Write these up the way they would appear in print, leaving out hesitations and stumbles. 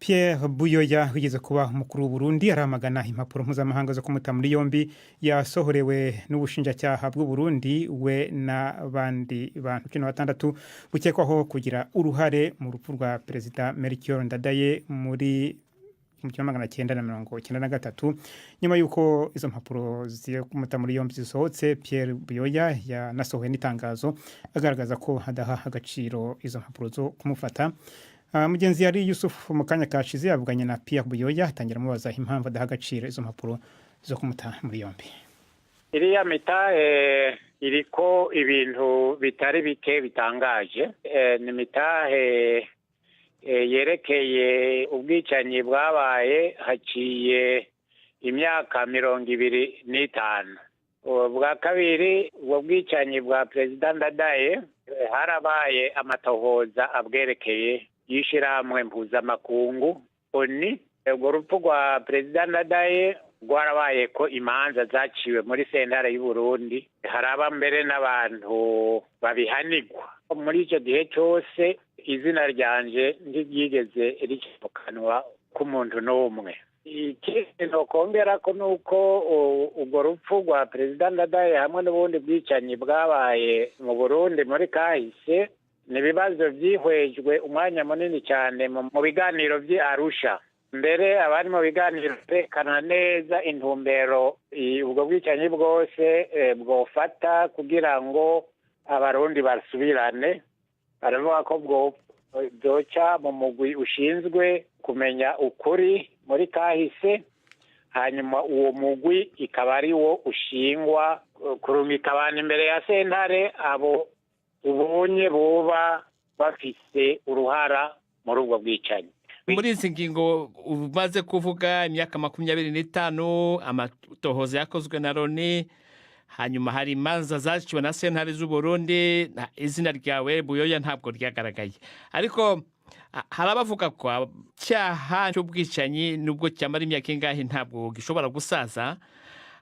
Pierre Buyoya wigeze kuba umukuru w'u Burundi aramagana impapuro mpuzamahanga zo kumuta muri yombi yasohorewe n'ubushinjacyaha bw'u Burundi we n'abandi bantu 16 bukekwaho kugira uruhare mu rupfu rwa Perezida Melchior Ndadaye muri 1993 nyuma yuko izo mpapuro zo kumuta muri yombi zisohotse. Pierre Buyoya yanasohoye n'itangazo agaragaza ko hadaha agaciro izo mpapuro zo kumufata. Mugenzi yari Yusuf Mukanya kashize yavuganye na Pierre Buyoya atangira mubaza impamvu adaha agaciro izo mpapuro zo kumuta muri yombi. Iriya mitahe iriko ibintu bitari bike bitangaje. Ni mitahe yerekeye ubwicanyi bwabaye haciye imyaka 25. Bwa kabiri ubwo bwicanyi bwa Perezida Ndadaye harabaye amatohoza abwerekeye yishirahamwe mpuzamakungu ONU. Urwo rupfu rwa Perezida Ndadaye rwarabaye ko imanza zaciwe muri sentare y'u Burundi, haraba mbere n'abantu babihanirwa. Muri icyo gihe cyose izina ryanje ntiryigeze rikimukanwa k'umuntu n'umwe. Ikindi nokongera ko nuko urwo rupfu rwa Perezida Ndadaye hamwe n'ubundi bwicanyi bwabaye mu Burundi muri kahise ni ibibazo byihwejwe umwanya munini cyane mu biganiro by'Arusha. Mbere abari mu biganiro berekana neza intumbero ubwo bwicanyi bwose bwofata kugira ngo abarundi basubirane. Baravuga ko bwoca mu mugwi ushinzwe kumenya ukuri muri kahise, hanyuma uwo mugwi ikaba ari wo ushingwa kurungika abantu imbere ya sentare abo ubonye boba bafise uruhara muri ubwo bwicanyi. Muri izi ngingo umaze kuvuga imyaka 25 amatohoza yakozwe na Loni, hanyuma hari imanza zaciwe na sentare z'u Burundi, izina ryawe Buyoya ntabwo ryagaragaye. Ariko harabavuga ko cyaha cy'ubwicanyi nubwo cyamara imyaka ingahe ntabwo gishobora gusaza.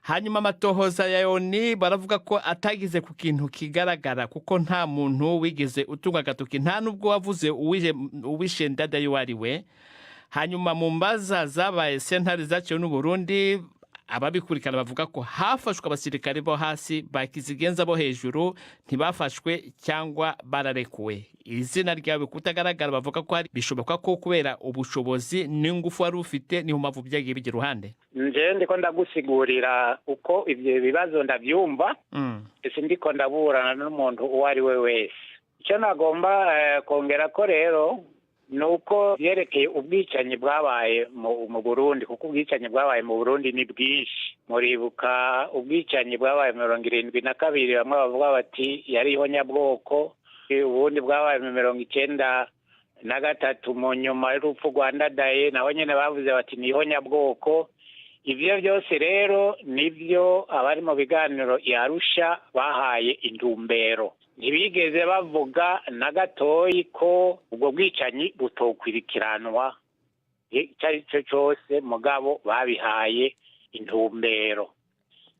Hanyuma amatohoza ya Loni baravuga ko atagize ku kintu kigaragara kuko nta muntu wigeze utunga agatoki, nta nubwo wavuze uwishe Ndadaye wariwe. Hanyuma mu mbaza zabaye sentare zaciwe n'u Burundi, ababikurikana bavuga ko hafashwe abasirikare bo hasi bakizigenza bo hejuru ntibafashwe cyangwa bararekuwe. Izina ryawe kutagaragara bavuga ko hari bishoboka ko kubera ubushobozi n'ingufu wari ufite niho mpamvu byagiye bigira uruhande. Nje ndiko ndagusigurira uko ivyo bibazo ndavyumva, ese ndiko ndaburana n'umuntu uwo ari we wese. Icyo nagomba kongera ko rero nuko yerekeye ubwicanyi bwabaye mu Burundi, kuko ubwicanyi bwabaye mu Burundi ni bwinshi. Muribuka ubwicanyi bwabaye mu 72, bamwe bavuga bati yariho nyabwoko, ubundi bwabaye mu 93 mu nyuma y'urupfu rwa Ndadaye naho nyene bavuze bati niho nyabwoko. Ivyo byose rero nivyo abari mu biganiro y'Arusha bahaye intumbero. Ntibigeze bavuga na gatoyi ko ubwo bwicanyi butokwirikiranwa icyo cyose, mugabo babihaye intumbero.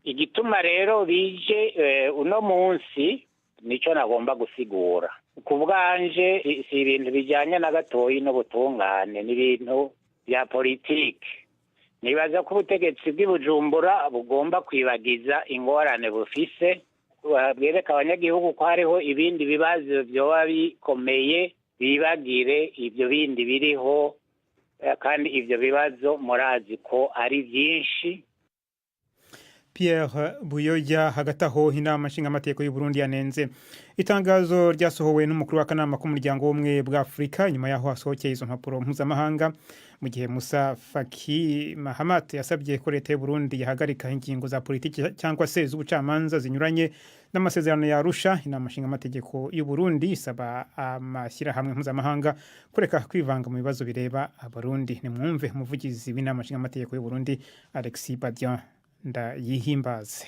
Igituma rero bije uno munsi nico nagomba gusigura. Ku bwanje si ibintu bijyanye na gatoyi n'ubutungane, ni ibintu bya politike. Nibaza ko ubutegetsi bw'Ibujumbura bugomba kwibagiza ingorane bufise, bwereka abanyagihugu ko hariho ibindi bibazo byoba bikomeye, bibagire ibyo bindi biriho, kandi ibyo bibazo murazi ko ari byinshi. Pierre Buyoya. Hagati aho inama nshingamateka y'u Burundi yanenze itangazo ryasohowe n'umukuru w'akanama k'umuryango w'ubumwe bwa Afurika nyuma yaho hasohokeye izo mpapuro mpuzamahanga, mu gihe Musa Faki Mahamat yasabye ko leta y'u Burundi yahagarika ingingo za politiki cyangwa se z'ubucamanza zinyuranye n'amasezerano ya Arusha. Inama nshingamateka y'u Burundi isaba amashyirahamwe mpuzamahanga kureka kwivanga mu bibazo bireba Abarundi. Nimwumve umuvugizi w'inama nshingamateka y'u Burundi Alexis Badian Ndayihimbaze.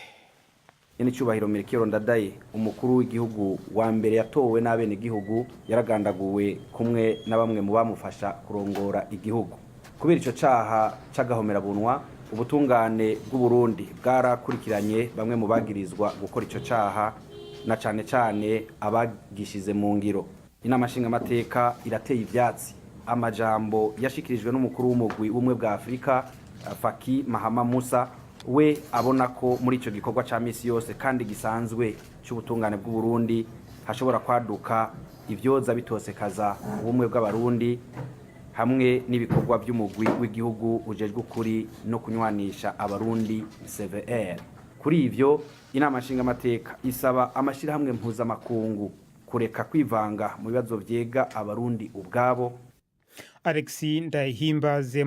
Cyubahiro Melchior Ndadaye, umukuru w'igihugu wa mbere yatowe n'abene gihugu, yaragandaguwe kumwe na bamwe mu bamufasha kurongora igihugu. Kubera ico caha c'agahomera bunwa, ubutungane bw'u Burundi bwarakurikiranye bamwe mu bagirizwa gukora ico caha, na cane abagishize mu ngiro. Inama nshingamateka irateye ivyatsi amajambo yashikirijwe n'umukuru w'umugwi w'umwe bwa Afrika Faki Mahamat Musa we abona ko muri ico gikorwa ca misi yose kandi gisanzwe cy'ubutungane bw'u Burundi hashobora kwaduka ivyoza bitosekaza ubumwe bw'abarundi hamwe n'ibikorwa by'umugwi w'igihugu ujejwe ukuri no kunywanisha abarundi CVR. Kuri ivyo inama nshingamateka isaba amashirahamwe mpuzamakungu kureka kwivanga mu bibazo vyega abarundi ubwabo. Alexis Ndayihimbaze